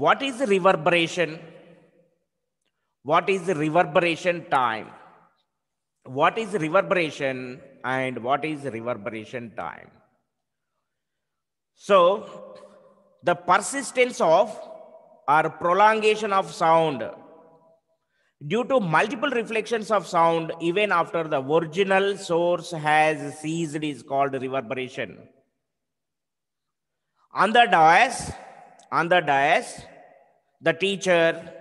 What is reverberation? What is reverberation time? What is reverberation and what is reverberation time? So, the persistence of or prolongation of sound due to multiple reflections of sound even after the original source has ceased is called reverberation. On the dais, the teacher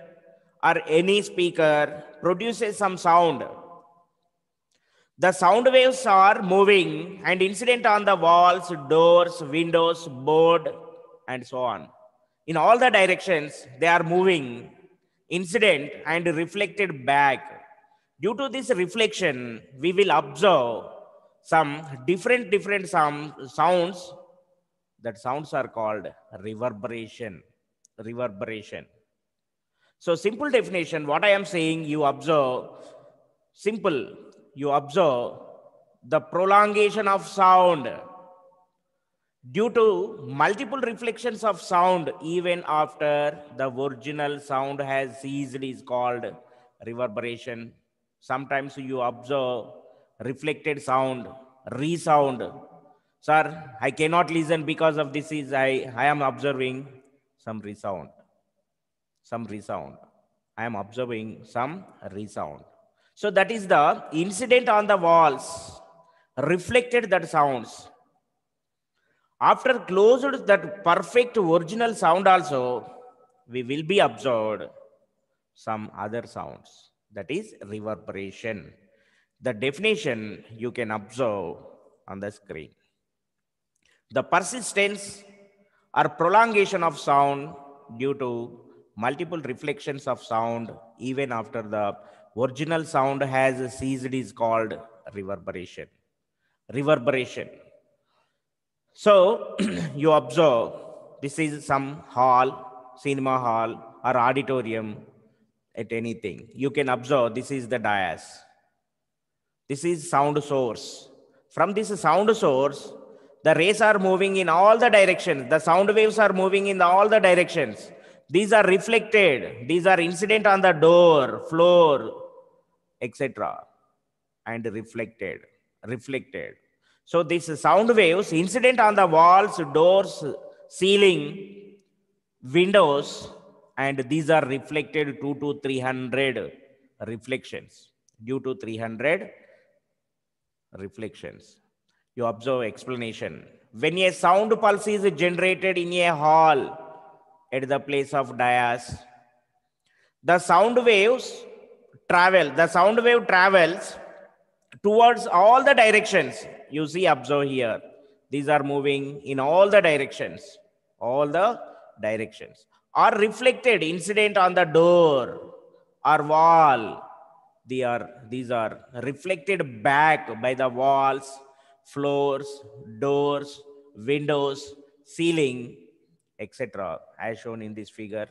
or any speaker produces some sound. The sound waves are moving and incident on the walls, doors, windows, board, and so on. In all the directions, they are moving, incident and reflected back. Due to this reflection, we will observe some different sounds. That sounds are called reverberation. Reverberation. So simple definition, what I am saying, you observe, simple, you observe the prolongation of sound due to multiple reflections of sound even after the original sound has ceased is called reverberation. Sometimes you observe reflected sound, resound. Sir, I cannot listen because of this is I am observing some resound. Some resound. I am observing some resound. So that is the incident on the walls, reflected that sounds. After closed that perfect original sound also, we will be observed some other sounds. That is reverberation. The definition you can observe on the screen. The persistence or prolongation of sound due to multiple reflections of sound even after the original sound has ceased is called reverberation. Reverberation. So you observe this is some hall, cinema hall or auditorium at anything. You can observe this is the dais. This is sound source. From this sound source, the rays are moving in all the directions. The sound waves are moving in all the directions. These are reflected. These are incident on the door, floor, etc. and reflected. So these sound waves incident on the walls, doors, ceiling, windows, and these are reflected 2 to 300 reflections. Due to 300 reflections. You observe explanation. When a sound pulse is generated in a hall at the place of dais, the sound wave travels towards all the directions. You see, observe here. These are moving in all the directions. All the directions. Are reflected incident on the door or wall. These are reflected back by the walls, floors, doors, windows, ceiling, etc. as shown in this figure.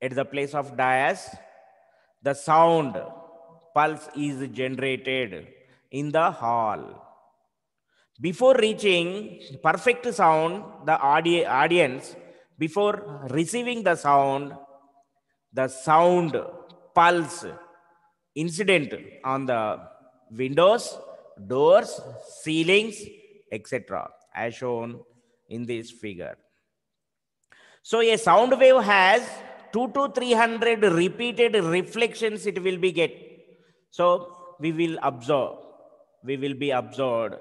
At the place of dais, the sound pulse is generated in the hall. Before reaching perfect sound, the audience, before receiving the sound pulse incident on the windows, doors, ceilings, etc. as shown in this figure. So a sound wave has 2 to 300 repeated reflections it will be get. So we will be observed.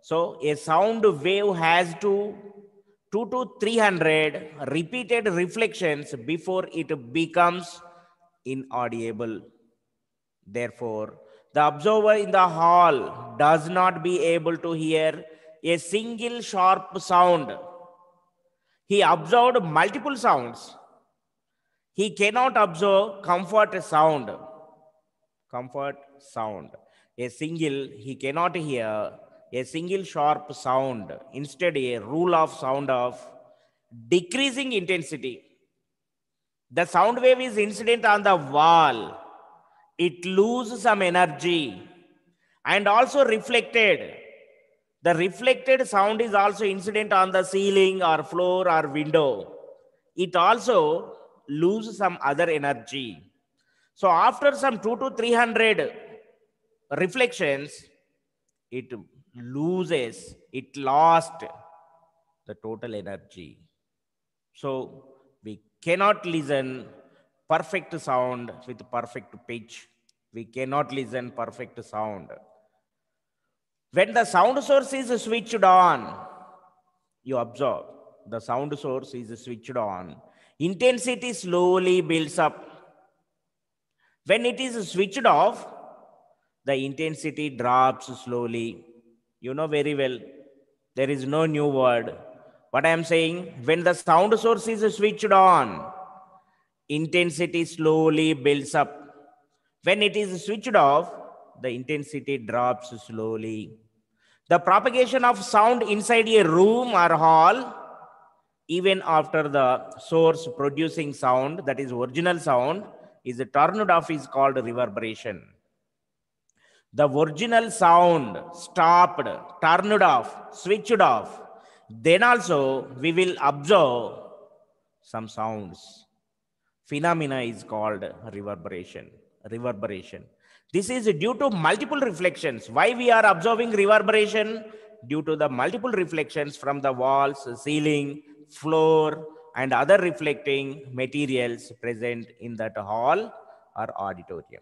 So a sound wave has 2 to 300 repeated reflections before it becomes inaudible. Therefore, the observer in the hall does not be able to hear a single sharp sound. He observed multiple sounds. He cannot observe comfort sound. He cannot hear a single sharp sound. Instead, a rule of sound of decreasing intensity. The sound wave is incident on the wall. It loses some energy and also reflected. The reflected sound is also incident on the ceiling or floor or window. it also loses some other energy. So after some 2 to 300 reflections, it it lost the total energy. So we cannot listen perfect sound with perfect pitch. We cannot listen perfect sound. When the sound source is switched on, you observe the sound source is switched on. Intensity slowly builds up. When it is switched off, the intensity drops slowly. You know very well, there is no new word. What I am saying, when the sound source is switched on, intensity slowly builds up. When it is switched off, the intensity drops slowly. The propagation of sound inside a room or hall, even after the source producing sound, that is original sound, is turned off, is called reverberation. The original sound stopped, turned off, switched off. Then also we will observe some sounds. Phenomena is called reverberation. This is due to multiple reflections. Why we are observing reverberation? Due to the multiple reflections from the walls, ceiling, floor, and other reflecting materials present in that hall or auditorium.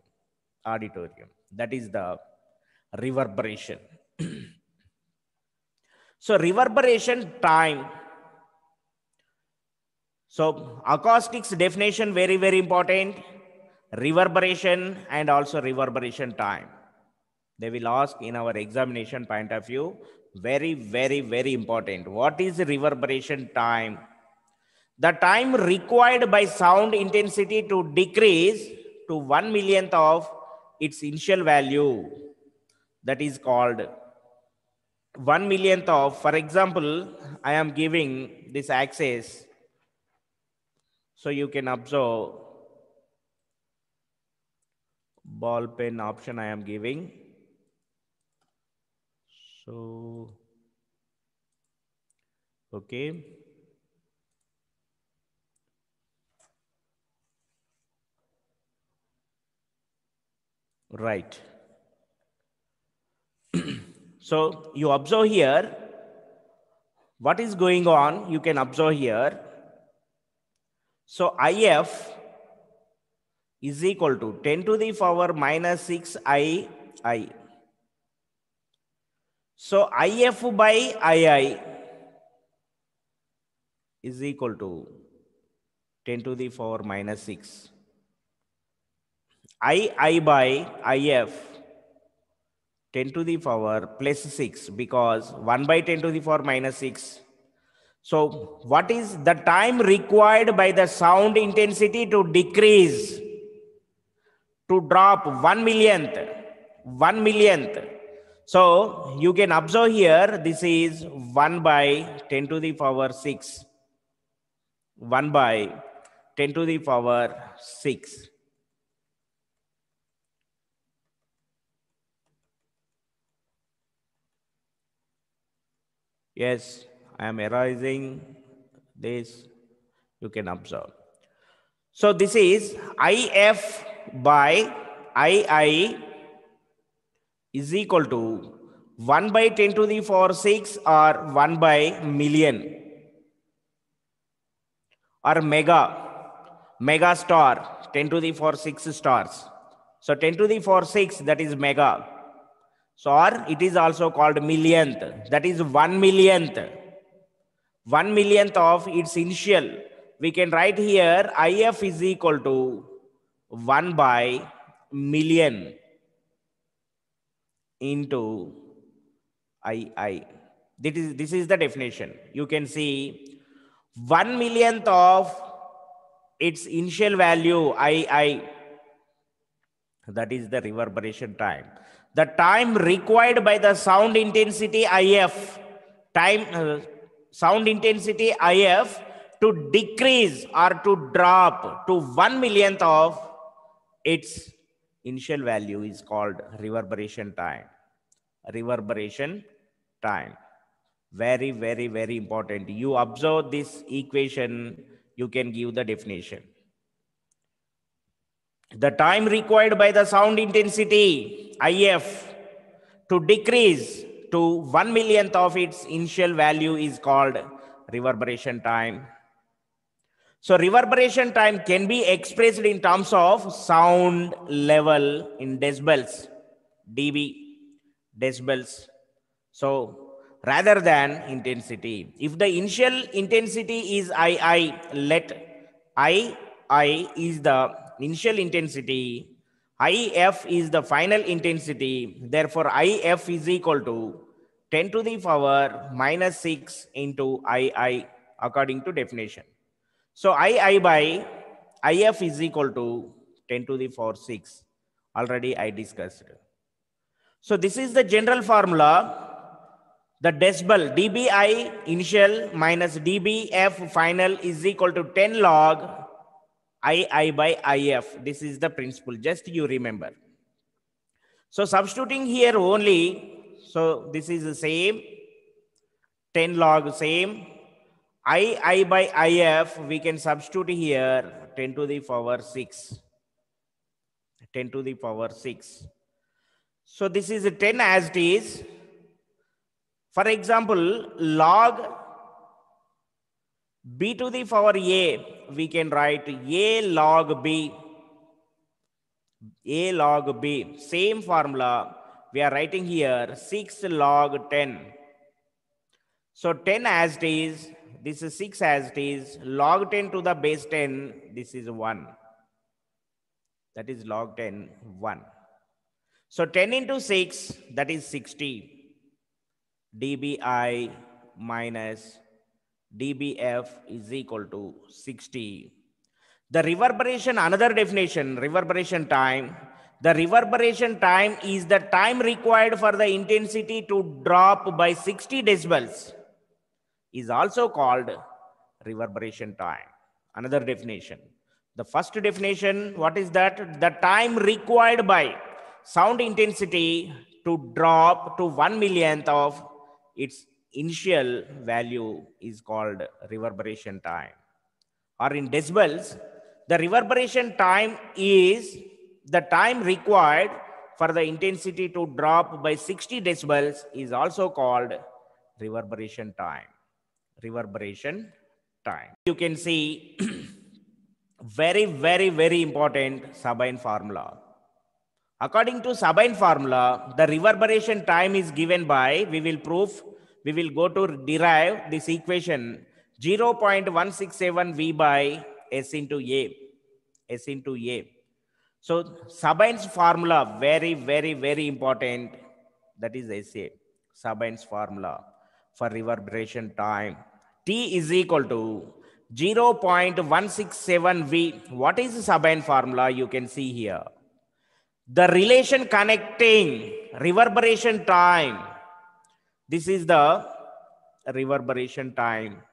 That is the reverberation. So reverberation time. So acoustics definition, very, very important. Reverberation and also reverberation time. They will ask in our examination point of view. Very, very, very important. What is reverberation time? The time required by sound intensity to decrease to 1/1,000,000th of its initial value. That is called 1/1,000,000th of, for example, I am giving this axis. So you can observe ball pen option I am giving. So, okay. Right. So you observe here what is going on. You can observe here. So IF is equal to 10 to the power minus 6 II. So IF by II is equal to 10 to the power minus 6. II by IF 10 to the power plus 6, because 1 by 10 to the power minus 6. So what is the time required by the sound intensity to decrease, to drop 1/1,000,000th? 1/1,000,000th. So you can observe here, this is 1 by 10 to the power 6. 1 by 10 to the power 6. Yes, I am erasing this. You can observe. So this is IF by II is equal to 1 by 10 to the power 6 or 1 by million or mega star, 10 to the power 6 stars. So 10 to the power 6, that is mega. So or it is also called millionth, that is 1/1,000,000th. 1/1,000,000th of its initial. We can write here IF is equal to 1 by million into II. This is the definition. You can see 1/1,000,000th of its initial value II. That is the reverberation time. The time required by the sound intensity IF, sound intensity IF to decrease or to drop to 1/1,000,000th of its initial value is called reverberation time. Reverberation time. Very, very, very important. You observe this equation, you can give the definition. The time required by the sound intensity, IF, to decrease to 1/1,000,000th of its initial value is called reverberation time. So reverberation time can be expressed in terms of sound level in decibels, dB, decibels. So rather than intensity. If the initial intensity is II, let II is the initial intensity, IF is the final intensity. Therefore, IF is equal to 10 to the power minus 6 into II according to definition. So II by IF is equal to 10 to the power 6. Already I discussed. So this is the general formula. The decibel dBi initial minus dBf final is equal to 10 log II by IF. This is the principle. Just you remember. So substituting here only. So this is the same. 10 log same. II by IF, we can substitute here 10 to the power 6. 10 to the power 6. So this is 10 as it is. For example, log B to the power A, we can write A log B. A log B. Same formula. We are writing here 6 log 10. So 10 as it is. This is 6 as it is. Log 10 to the base 10. This is 1. That is log 10, 1. So 10 into 6, that is 60. dBi minus dBf is equal to 60. The reverberation, another definition, reverberation time. The reverberation time is the time required for the intensity to drop by 60 decibels. Is also called reverberation time. Another definition. The first definition, what is that? The time required by sound intensity to drop to 1/1,000,000th of its initial value is called reverberation time. Or in decibels, the reverberation time is the time required for the intensity to drop by 60 decibels is also called reverberation time. Reverberation time. You can see very, very, very important Sabine formula. According to Sabine formula, the reverberation time is given by, we will go to derive this equation 0.167 V by S into A. S into A. So Sabine's formula, very, very, very important. That is SA. Sabine's formula for reverberation time. T is equal to 0.167 V. What is the Sabine formula? You can see here. The relation connecting reverberation time. This is the reverberation time.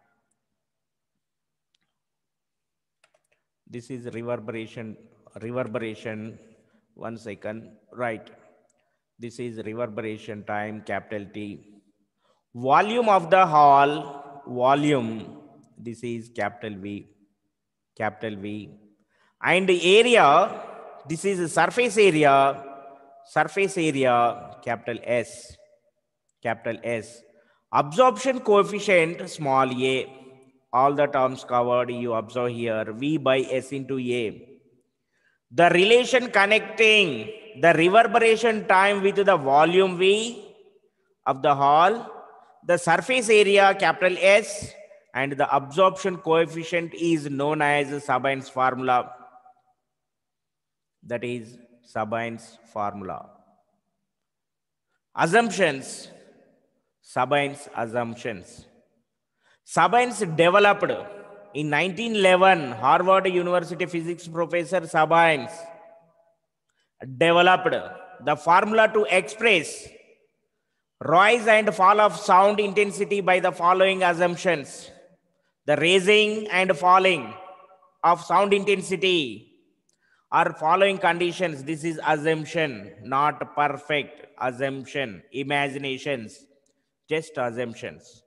This is reverberation. 1 second. Right. This is reverberation time, capital T. Volume of the hall, volume. This is capital V. Capital V. And the area, this is surface area. Surface area, capital S. Capital S. Absorption coefficient, small a. All the terms covered, you observe here, V by S into A. The relation connecting the reverberation time with the volume V of the hall, the surface area, capital S, and the absorption coefficient is known as Sabine's formula. That is Sabine's formula. Assumptions. Sabine's assumptions. Sabine's developed in 1911. Harvard University physics professor Sabine developed the formula to express rise and fall of sound intensity by the following assumptions. The raising and falling of sound intensity are following conditions. This is assumption, not perfect assumption, imaginations, just assumptions.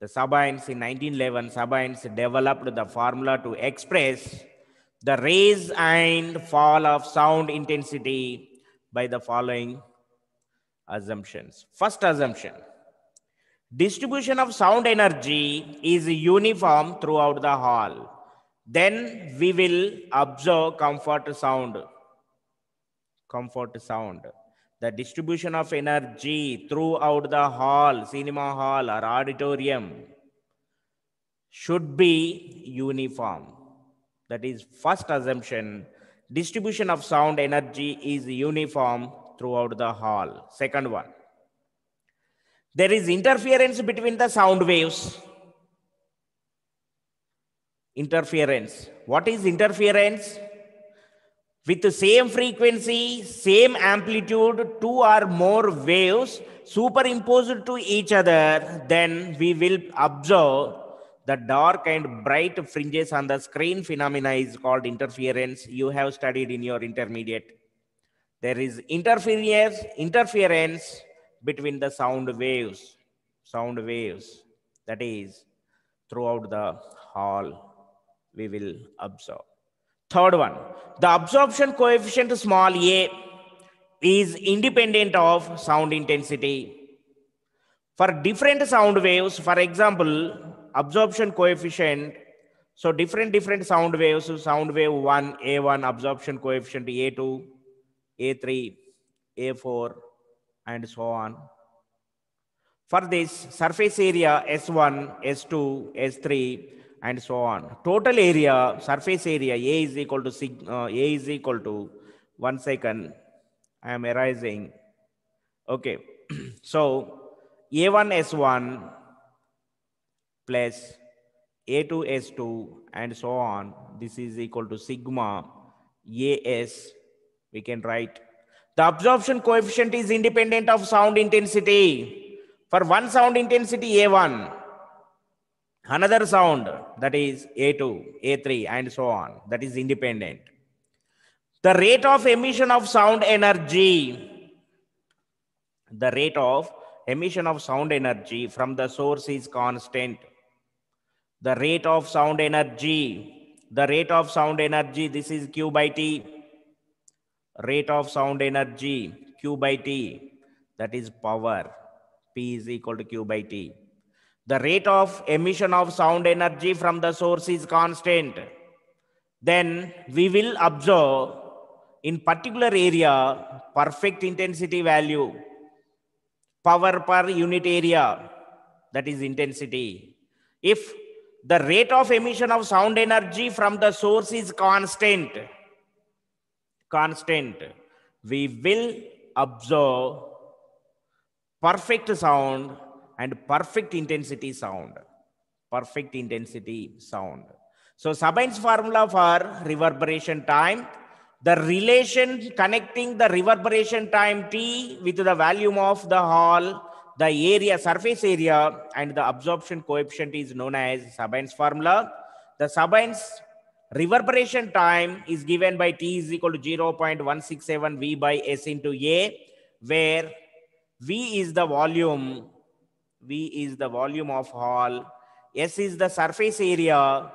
The Sabines in 1911, Sabines developed the formula to express the rise and fall of sound intensity by the following assumptions. First assumption, distribution of sound energy is uniform throughout the hall. Then we will observe comfort sound. Comfort sound. The distribution of energy throughout the hall, cinema hall or auditorium should be uniform. That is first assumption. Distribution of sound energy is uniform throughout the hall. Second one, there is interference between the sound waves. Interference. What is interference? With the same frequency, same amplitude, two or more waves superimposed to each other, then we will observe the dark and bright fringes on the screen phenomena is called interference. You have studied in your intermediate. There is interference between the sound waves. That is throughout the hall we will observe. Third one, the absorption coefficient small a is independent of sound intensity. For different sound waves, for example, absorption coefficient, so different sound waves, so sound wave 1, A1, absorption coefficient A2, A3, A4, and so on. For this, surface area S1, S2, S3, and so on. Total area, surface area, A is equal to 1 second. I am erasing. Okay. So, A1, S1 plus A2, S2, and so on. This is equal to sigma AS. We can write. The absorption coefficient is independent of sound intensity. For one sound intensity, A1. Another sound, that is A2, A3, and so on. That is independent. The rate of emission of sound energy. The rate of emission of sound energy from the source is constant. The rate of sound energy. The rate of sound energy, this is Q by T. Rate of sound energy, Q by T. That is power. P is equal to Q by T. The rate of emission of sound energy from the source is constant. Then we will observe in particular area perfect intensity value, power per unit area, that is intensity. If the rate of emission of sound energy from the source is constant, we will observe perfect sound and perfect intensity sound. Perfect intensity sound. So Sabine's formula for reverberation time, the relation connecting the reverberation time T with the volume of the hall, the area, surface area, and the absorption coefficient is known as Sabine's formula. The Sabine's reverberation time is given by T is equal to 0.167 V by S into A, where V is the volume of hall, S is the surface area,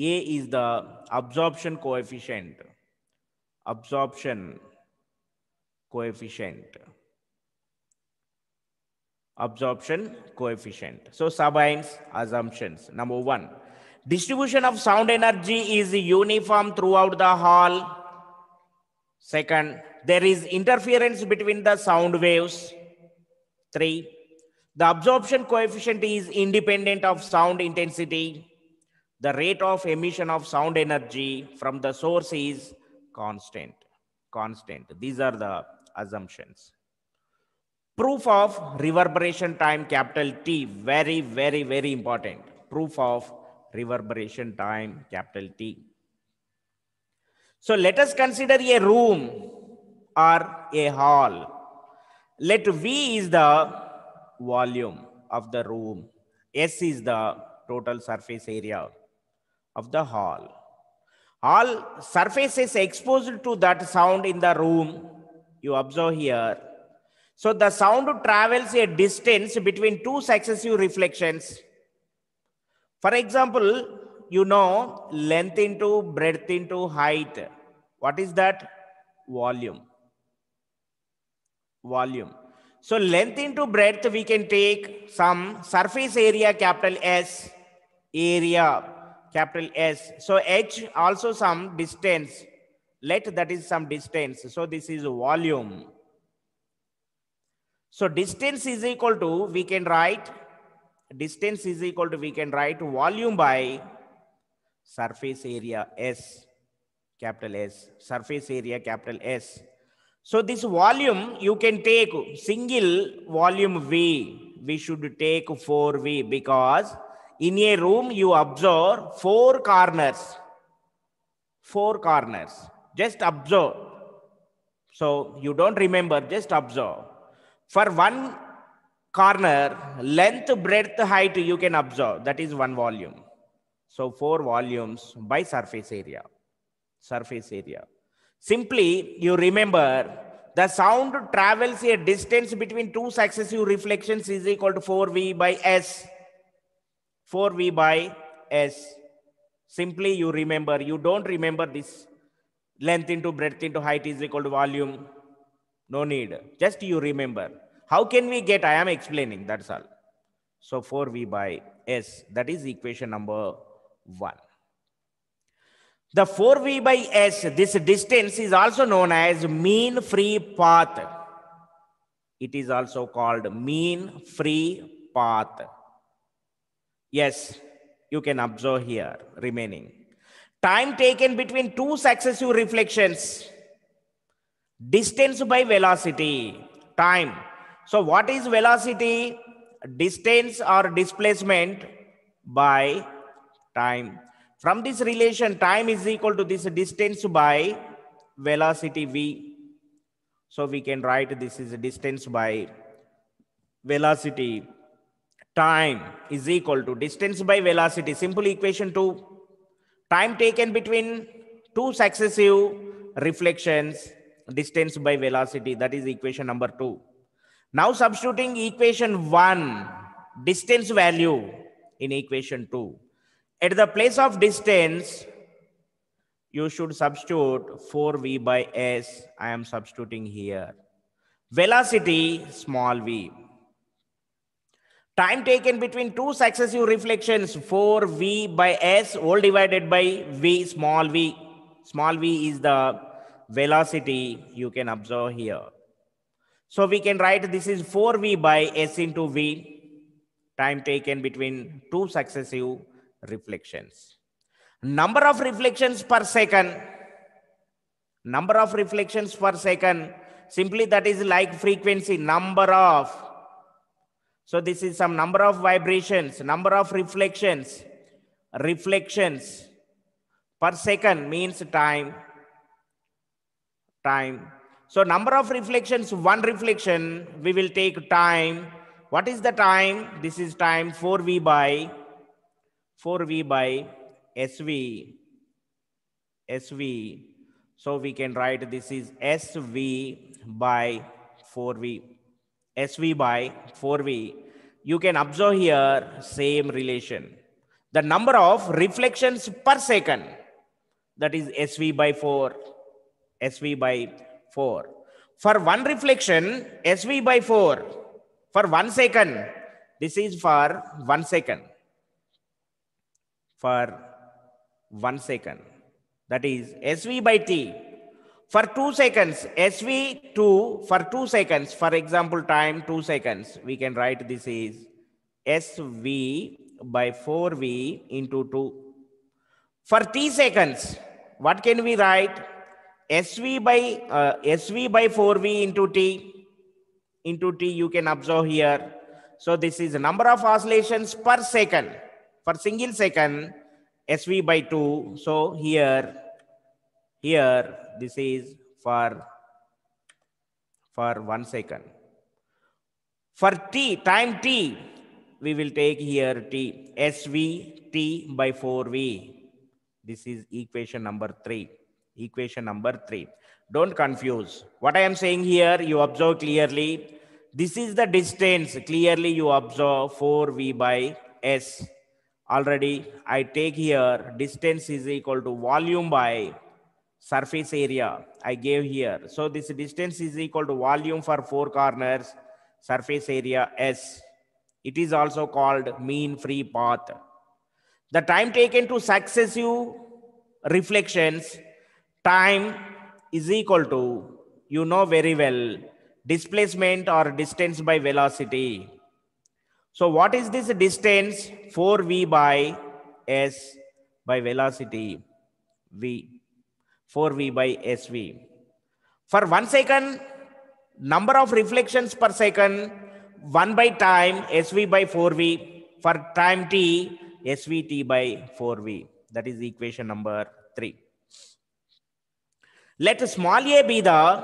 A is the absorption coefficient. So Sabine's assumptions. Number 1, distribution of sound energy is uniform throughout the hall. Second, there is interference between the sound waves. 3, the absorption coefficient is independent of sound intensity. The rate of emission of sound energy from the source is constant. These are the assumptions. Proof of reverberation time, capital T, very, very, very important. Proof of reverberation time, capital T. So let us consider a room or a hall. Let V is the volume of the room. S is the total surface area of the hall. All surfaces exposed to that sound in the room, you observe here. So the sound travels a distance between two successive reflections. For example, you know, length into breadth into height. What is that? Volume. Volume. So length into breadth, we can take some surface area, capital S, area, capital S. So H also some distance. Let that is some distance. So this is volume. So distance is equal to, we can write, distance is equal to, we can write volume by surface area S, capital S, surface area, capital S. So this volume, you can take single volume V. We should take 4V because in a room you observe 4 corners. 4 corners. Just observe. So you don't remember, just observe. For one corner, length, breadth, height, you can observe. That is one volume. So 4 volumes by surface area. Surface area. Simply, you remember the sound travels a distance between two successive reflections is equal to 4V by S. 4V by S. Simply, you remember. You don't remember this. Length into breadth into height is equal to volume. No need. Just you remember. How can we get? I am explaining. That's all. So 4V by S. That is equation number 1. The 4V by S, this distance is also known as mean free path. It is also called mean free path. Yes, you can observe here remaining. Time taken between two successive reflections. Distance by velocity. Time. So what is velocity? Distance or displacement by time. From this relation, time is equal to this distance by velocity V. So we can write this is distance by velocity. Time is equal to distance by velocity. Simple equation 2. Time taken between two successive reflections. Distance by velocity. That is equation number 2. Now substituting equation 1. Distance value in equation 2. At the place of distance, you should substitute 4V by S. I am substituting here. Velocity, small v. Time taken between two successive reflections, 4V by S, all divided by V, small v. Small v is the velocity you can observe here. So we can write this is 4V by S into V. Time taken between two successive reflections. Number of reflections per second. Number of reflections per second. Simply that is like frequency, number of. So this is some number of vibrations, number of reflections. Reflections per second means time. Time. So number of reflections, one reflection, we will take time. What is the time? This is time 4V by SV. SV. So we can write this is SV by 4V. SV by 4V. You can observe here same relation. The number of reflections per second, that is SV by 4. SV by 4. For one reflection, SV by 4. For 1 second, this is for 1 second. For 1 second. That is SV by T. For 2 seconds, SV2 for 2 seconds. For example, time 2 seconds. We can write this is SV by 4V into 2. For T seconds, what can we write? SV by 4V into T. Into T you can observe here. So this is the number of oscillations per second. For single second, SV by 2. So here this is for 1 second. For T, time T, we will take here T. SV T by 4V. This is equation number 3. Equation number 3. Don't confuse. What I am saying here, you observe clearly. this is the distance. Clearly you observe 4V by S. Already I take here distance is equal to volume by surface area. I gave here. So this distance is equal to volume for 4 corners, surface area S. It is also called mean free path. The time taken to successive reflections, time is equal to, you know very well, displacement or distance by velocity. So what is this distance? 4V by S by velocity V. 4V by SV. For 1 second, number of reflections per second, 1 by time, SV by 4V. For time t, SVT by 4V. That is equation number 3. Let small a be the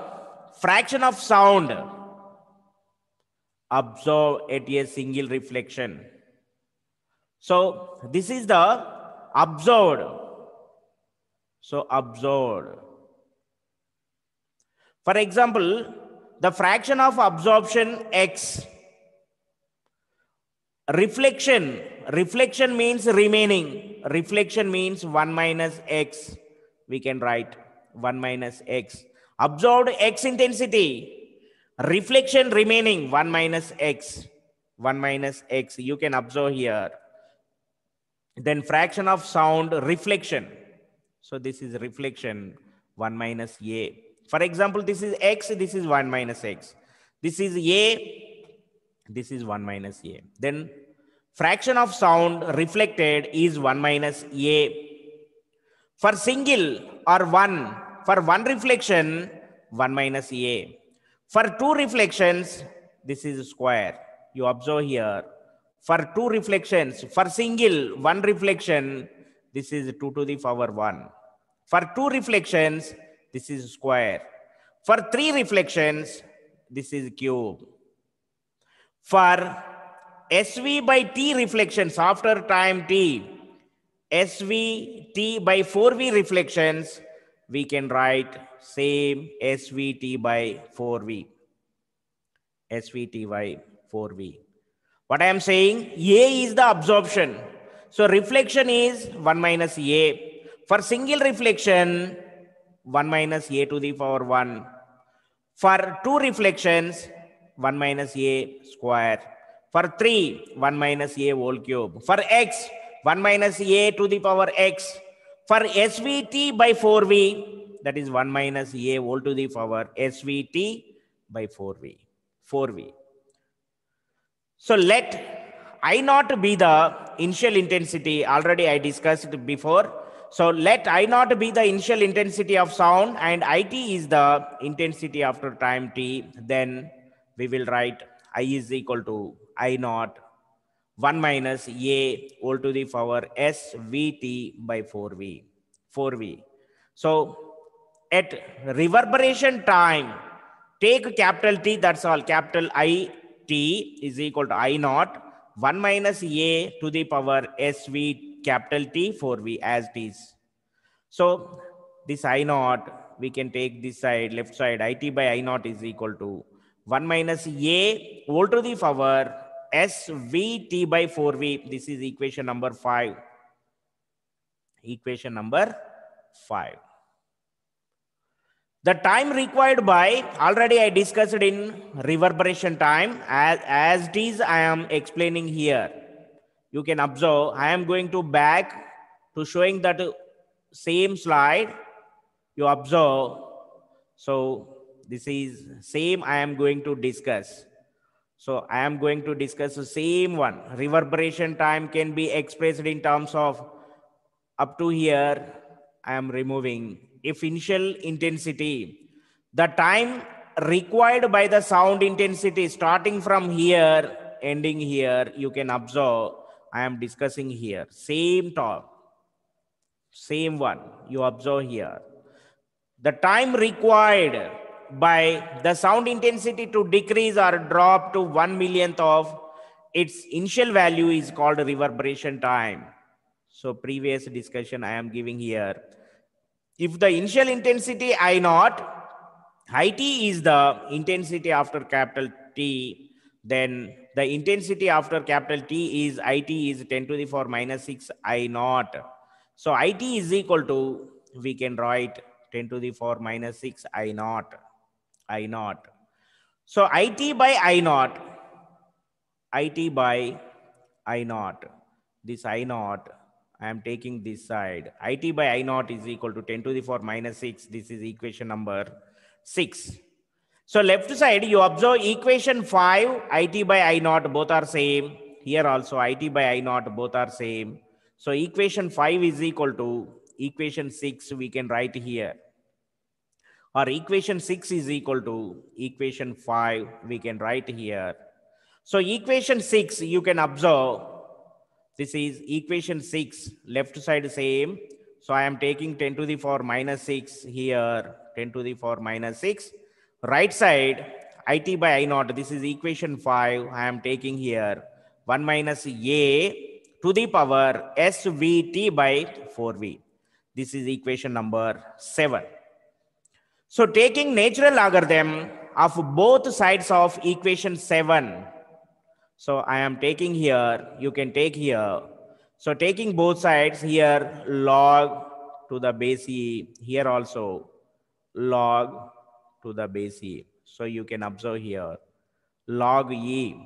fraction of sound observed at a single reflection. So this is the observed. So observed. For example, the fraction of absorption X. Reflection means remaining. Reflection means 1 minus X. We can write 1 minus X. Observed X intensity. Reflection remaining 1 minus X. 1 minus X. You can observe here. Then fraction of sound reflection. So this is reflection 1 minus A. For example, this is X. This is 1 minus X. This is A. This is 1 minus A. Then fraction of sound reflected is 1 minus A. For single or one, for one reflection, 1 minus A. For 2 reflections, this is square. You observe here. For 2 reflections, for single, 1 reflection, this is 2 to the power 1. For 2 reflections, this is square. For 3 reflections, this is cube. For SV by T reflections after time T, SVT by 4V reflections, we can write same SVT by 4V. SVT by 4V. What I am saying, A is the absorption. So reflection is 1 minus A. For single reflection, 1 minus A to the power 1. For 2 reflections, 1 minus A square. For 3, 1 minus A whole cube. For X, 1 minus A to the power X. For SVT by 4V, that is 1 minus A whole to the power SVT by 4V. 4V. So let I naught be the initial intensity. Already I discussed before. So let I naught be the initial intensity of sound and IT is the intensity after time T. Then we will write I is equal to I naught 1 minus A whole to the power SVT by 4V. 4V. So at reverberation time, take capital T, that's all. Capital IT is equal to I naught 1 minus A to the power SV capital T 4V as it is. So this I naught, we can take this side, left side, IT by I naught is equal to 1 minus A whole to the power SVT by 4V. This is equation number 5. Equation number 5. The time required by, already I discussed in reverberation time, as it is I am explaining here. You can observe, I am going to back to showing that same slide. You observe, so this is same I am going to discuss. So I am going to discuss the same one. Reverberation time can be expressed in terms of up to here. I am removing. If initial intensity, the time required by the sound intensity starting from here, ending here, you can observe. I am discussing here. Same talk. Same one. You observe here. The time required by the sound intensity to decrease or drop to 1 millionth of its initial value is called reverberation time. So previous discussion I am giving here. If the initial intensity I naught IT is the intensity after capital T. Then the intensity after capital T is IT is 10 to the power minus 6 I naught. So IT is equal to, we can write 10 to the power minus 6 I naught. I naught. So IT by I naught. IT by I naught. This I naught, I am taking this side. IT by I naught is equal to 10 to the power minus 6. This is equation number 6. So left side, you observe equation 5, IT by I naught, both are same. Here also IT by I naught, both are same. So equation 5 is equal to equation 6, we can write here. Or equation 6 is equal to equation 5, we can write here. So equation 6, you can observe, this is equation 6, left side same. So I am taking 10 to the power minus 6 here, 10 to the power minus 6. Right side, IT by I naught, this is equation 5, I am taking here 1 minus A to the power SVT by 4V. This is equation number 7. So taking natural logarithm of both sides of equation 7. So I am taking here, you can take here. So taking both sides here, log to the base E, here also log to the base E. So you can observe here, log E,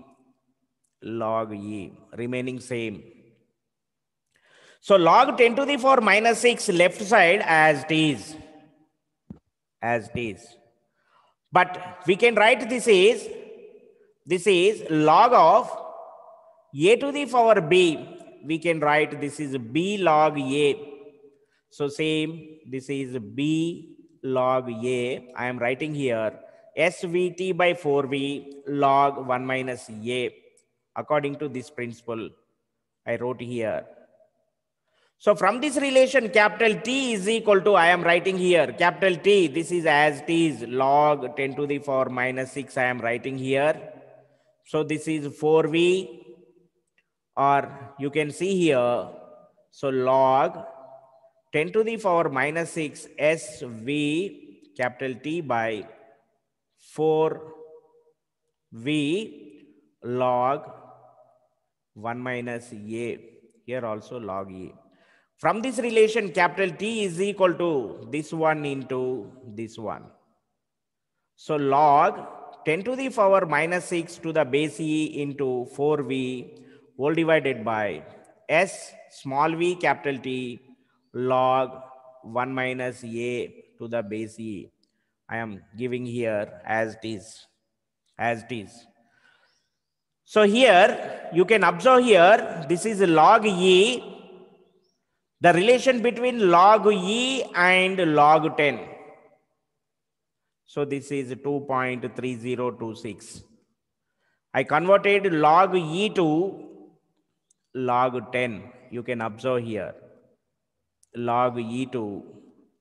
remaining same. So log 10 to the power minus 6 left side as it is. But we can write this is log of A to the power B. We can write this is B log A. So same, this is B log A. I am writing here SVT by 4V log 1 minus A. According to this principle, I wrote here. So from this relation, capital T is equal to, I am writing here, capital T, this is as it is, log 10 to the power minus 6, I am writing here. So this is 4V, or you can see here, so log 10 to the power minus 6 SV capital T by 4V log 1 minus A, here also log A. From this relation, capital T is equal to this one into this one. So log 10 to the power minus 6 to the base E into 4V whole divided by S small v capital T log 1 minus A to the base E. I am giving here as it is. So here you can observe here, this is log E. The relation between log E and log 10. So this is 2.3026. I converted log E to log 10. You can observe here. Log E to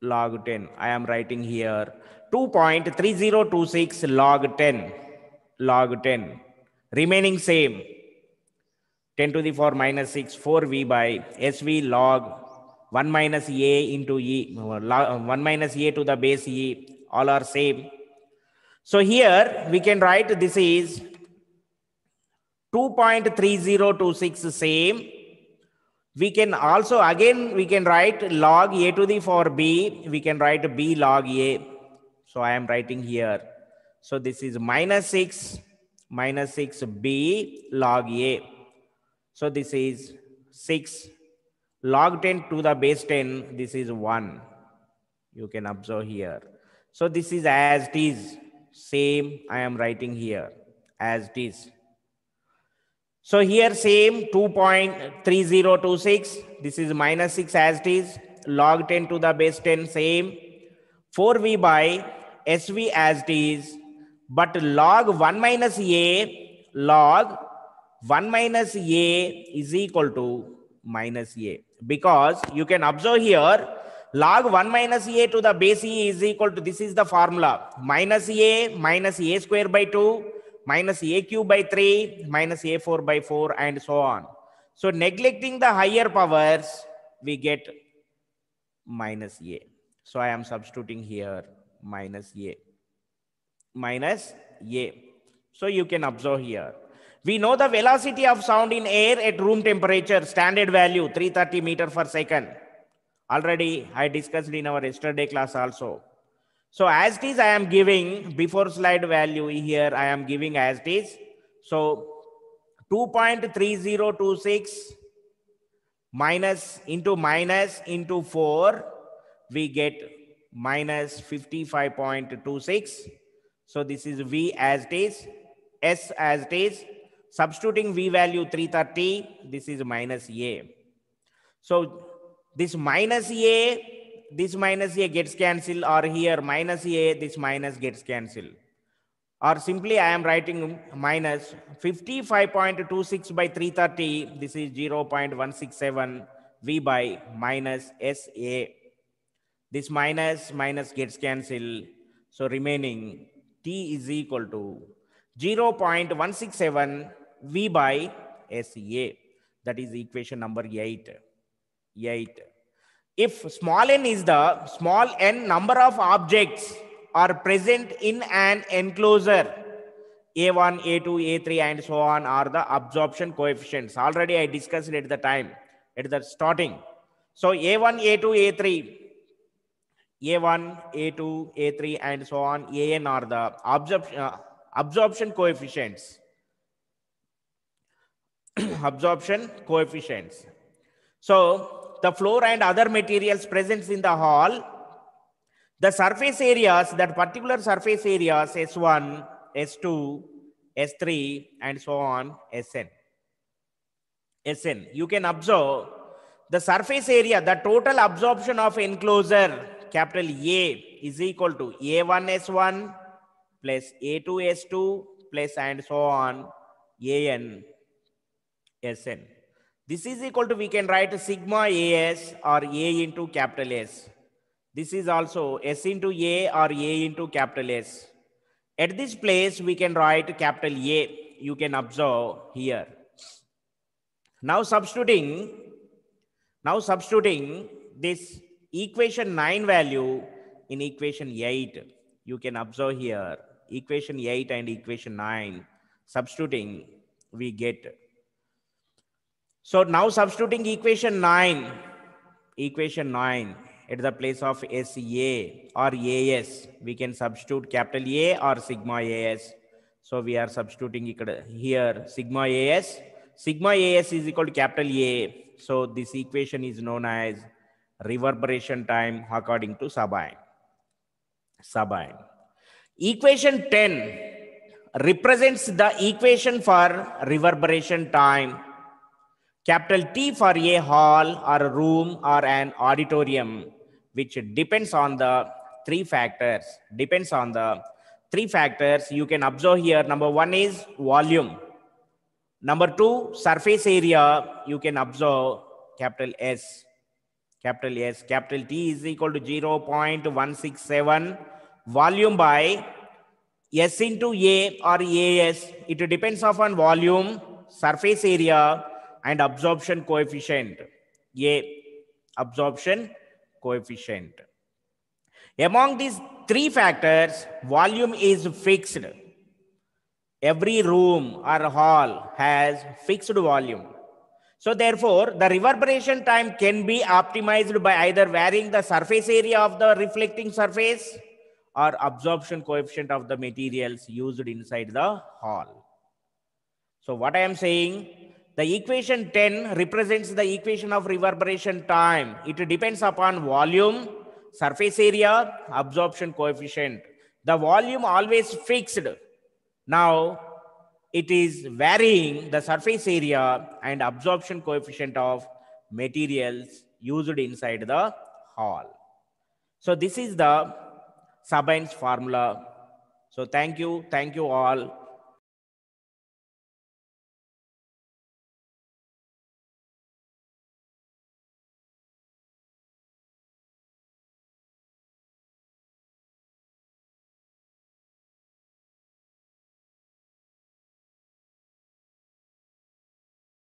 log 10. I am writing here 2.3026 log 10. Log 10. Remaining same. 10 to the power minus 6 4V by SV log 1 minus A into E, 1 minus A to the base E, all are same. So here we can write this is 2.3026 same. We can also again we can write log A to the power B, we can write B log A. So I am writing here. So this is minus 6 B log A. So this is 6 log 10 to the base 10, this is 1. You can observe here. So this is as it is, same I am writing here, as it is. So here same 2.3026, this is minus 6 as it is, log 10 to the base 10 same, 4V by SV as it is, but log 1 minus A, log 1 minus A is equal to minus A. Because you can observe here, log 1 minus A to the base E is equal to, this is the formula, minus A square by 2, minus A cube by 3, minus A4 by 4, and so on. So neglecting the higher powers, we get minus A. So I am substituting here minus A. minus A. So you can observe here. We know the velocity of sound in air at room temperature, standard value 330 meter per second. Already I discussed in our yesterday class also. So as it is, I am giving before slide value here, I am giving as it is. So 2.3026 minus into 4, we get minus 55.26. So this is V as it is, S as it is. Substituting V value 330, this is minus A. So this minus A gets cancelled, or here minus A, this minus gets cancelled. Or simply I am writing minus 55.26 by 330, this is 0.167 V by minus SA. This minus gets cancelled. So remaining T is equal to 0.167 V by SA. That is equation number 8. If small n is the small n number of objects are present in an enclosure, A1, A2, A3 and so on are the absorption coefficients. Already I discussed at the time, at the starting. So A1, A2, A3, A1, A2, A3 and so on, AN are the absorption coefficients. Absorption coefficients. So the floor and other materials present in the hall, the surface areas, that particular surface areas, S1, S2, S3 and so on, Sn. You can observe the surface area, the total absorption of enclosure, capital A, is equal to A1S1 plus A2S2 plus and so on, AN Sn. This is equal to, we can write sigma As or A into capital S. This is also S into A or A into capital S. At this place, we can write capital A. You can observe here. Now substituting this equation 9 value in equation 8. You can observe here, equation 8 and equation 9. Substituting, we get. So now substituting equation 9 at the place of SA or AS, we can substitute capital A or sigma AS. So we are substituting here sigma AS. Sigma AS is equal to capital A. So this equation is known as reverberation time according to Sabine. Equation 10 represents the equation for reverberation time. Capital T for a hall or a room or an auditorium, which depends on the three factors. You can observe here. Number 1 is volume. Number 2, surface area. You can observe capital S. Capital T is equal to 0.167 volume by S into A or AS. It depends upon volume, surface area and absorption coefficient. A, absorption coefficient. Among these three factors, volume is fixed. Every room or hall has fixed volume. So therefore, the reverberation time can be optimized by either varying the surface area of the reflecting surface or absorption coefficient of the materials used inside the hall. So what I am saying, the equation 10 represents the equation of reverberation time. It depends upon volume, surface area, absorption coefficient. The volume always fixed. Now it is varying the surface area and absorption coefficient of materials used inside the hall. So this is the Sabine's formula. So thank you all.